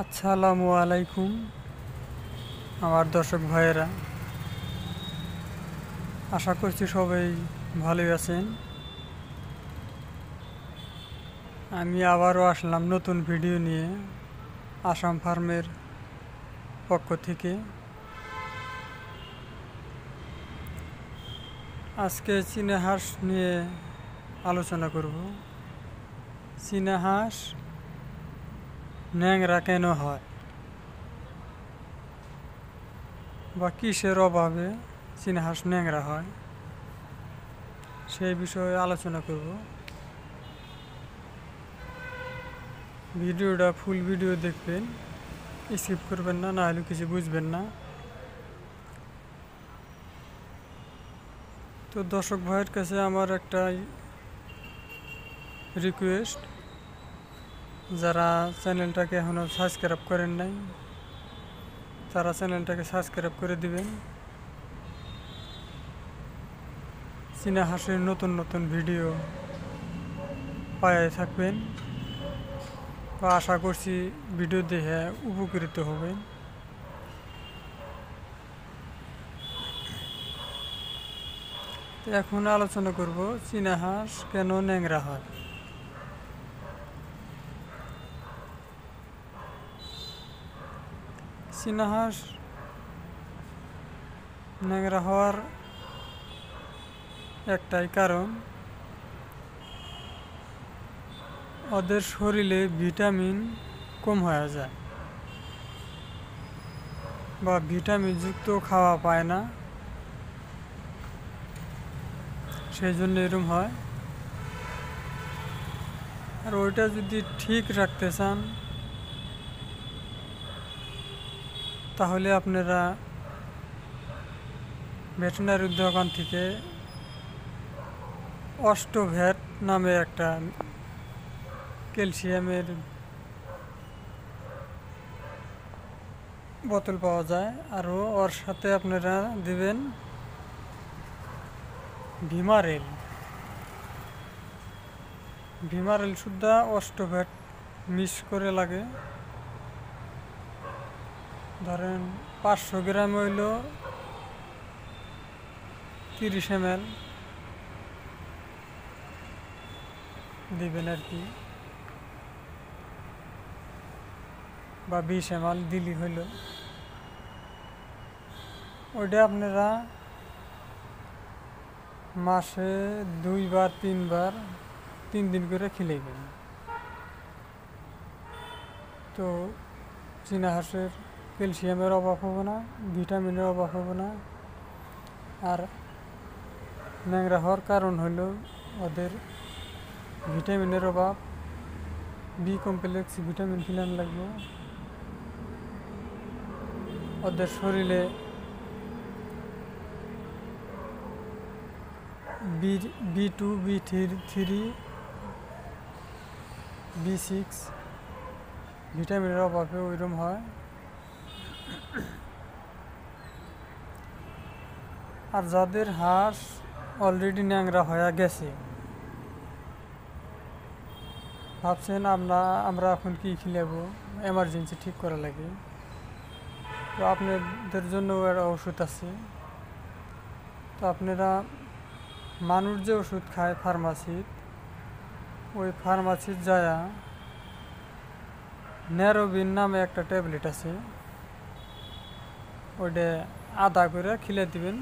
আসসালামু আলাইকুম আমার দর্শক ভাইয়েরা, আশা করছি সবাই ভালোই আছেন। আমি আবারও আসলাম নতুন ভিডিও নিয়ে আসাম ফার্মের পক্ষ থেকে। আজকে চীনা হাঁস নিয়ে আলোচনা করব। চীনা হাঁস ন্যাংরা কেন হয় বা কিসের অভাবে চীনা হাঁস ন্যাংরা হয় সেই বিষয়ে আলোচনা করব। ভিডিওটা ফুল ভিডিও দেখবেন, স্কিপ করবেন না, না হলে কিছু বুঝবেন না। তো দর্শক ভাইয়ের কাছে আমার একটা রিকোয়েস্ট, যারা চ্যানেলটাকে এখনও সাবস্ক্রাইব করেন নাই তারা চ্যানেলটাকে সাবস্ক্রাইব করে দিবেন। চীনা হাঁসের নতুন নতুন ভিডিও পায়ে থাকবেন বা আশা করছি ভিডিও দেখে উপকৃত হবেন। তো এখন আলোচনা করব চীনা হাঁস কেন ন্যাংরা হয়। চীনা হাঁস ন্যাংরা হওয়ার একটাই কারণ, ওদের শরীরে ভিটামিন কম হয়ে যায় বা ভিটামিন যুক্ত খাওয়া পায় না, সেই জন্য এরকম হয়। আর ওইটা যদি ঠিক রাখতে চান তাহলে আপনারা ভেটেরিনারি দোকান থেকে অস্টোভ্যাট নামে একটা ক্যালসিয়ামের বোতল পাওয়া যায়, আরও ওর সাথে আপনারা দিবেন ভিমারেল। ভিমারেল সুদ্ধা অস্টোভ্যাট মিক্স করে লাগে। ধরেন 500 গ্রাম হইল 30 ml দিবেন আর কি, বা 20 ml দিলি হইল। ওইটা আপনারা মাসে 2 বার 3 বার 3 দিন করে খেলেবেন। তো চীনা হাঁসের ক্যালসিয়ামের অভাব হবে না, ভিটামিনের অভাব হবে না। আর ন্যাংরা হওয়ার কারণ হইল ওদের ভিটামিনের অভাব, বি কমপ্লেক্স ভিটামিন ফিলান লাগবে। ওদের শরীরে B2 B3 B6 ভিটামিনের অভাবে ওইরকম হয়। আর যাদের হাঁস অলরেডি ন্যাংরা হয়ে গেছে, ভাবছেন আমরা এখন কি খিলাবো, এমার্জেন্সি ঠিক করা লাগে, তো আপনাদের জন্য একটা ওষুধ আছে। তো আপনারা মানুষ যে ওষুধ খায় ফার্মাসির, ওই ফার্মাসির যায়া ন্যারোবিন নামে একটা ট্যাবলেট আছে, ওইটা আধা করে খিলে দিবেন